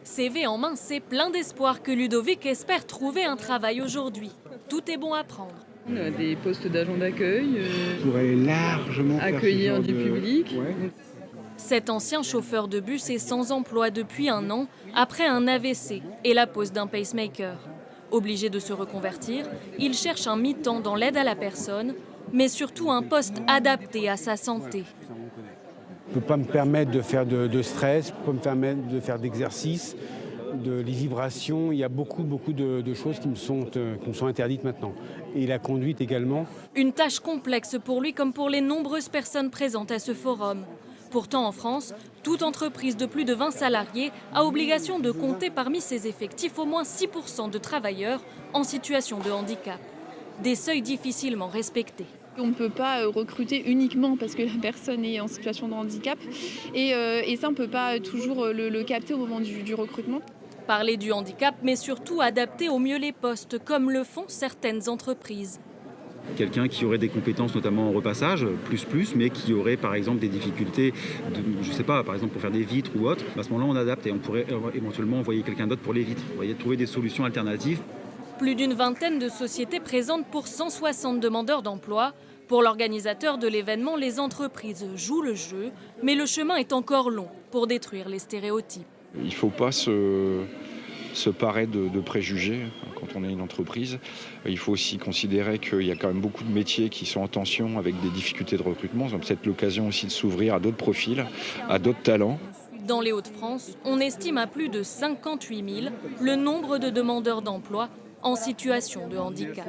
CV en main, c'est plein d'espoir que Ludovic espère trouver un travail aujourd'hui. Tout est bon à prendre. On a des postes d'agent d'accueil, Je pourrais largement faire ce accueillir genre du public. Ouais. Cet ancien chauffeur de bus est sans emploi depuis 1 an, après un AVC et la pose d'un pacemaker. Obligé de se reconvertir, il cherche un mi-temps dans l'aide à la personne, mais surtout un poste adapté à sa santé. Je ne peux pas me permettre de faire de stress, je ne peux pas me permettre de faire d'exercice, les vibrations. Il y a beaucoup de choses qui me sont interdites maintenant. Et la conduite également. Une tâche complexe pour lui comme pour les nombreuses personnes présentes à ce forum. Pourtant, en France, toute entreprise de plus de 20 salariés a obligation de compter parmi ses effectifs au moins 6% de travailleurs en situation de handicap. Des seuils difficilement respectés. On ne peut pas recruter uniquement parce que la personne est en situation de handicap. Et ça, on ne peut pas toujours le capter au moment du recrutement. Parler du handicap, mais surtout adapter au mieux les postes, comme le font certaines entreprises. Quelqu'un qui aurait des compétences notamment en repassage, mais qui aurait par exemple des difficultés, je ne sais pas, par exemple pour faire des vitres ou autre, à ce moment-là on adapte et on pourrait éventuellement envoyer quelqu'un d'autre pour les vitres. Vous voyez, trouver des solutions alternatives. Plus d'une vingtaine de sociétés présentes pour 160 demandeurs d'emploi. Pour l'organisateur de l'événement, les entreprises jouent le jeu, mais le chemin est encore long pour détruire les stéréotypes. Il ne faut pas se parer de préjugés quand on est une entreprise. Il faut aussi considérer qu'il y a quand même beaucoup de métiers qui sont en tension avec des difficultés de recrutement. C'est peut-être l'occasion aussi de s'ouvrir à d'autres profils, à d'autres talents. Dans les Hauts-de-France, on estime à plus de 58 000 le nombre de demandeurs d'emploi en situation de handicap.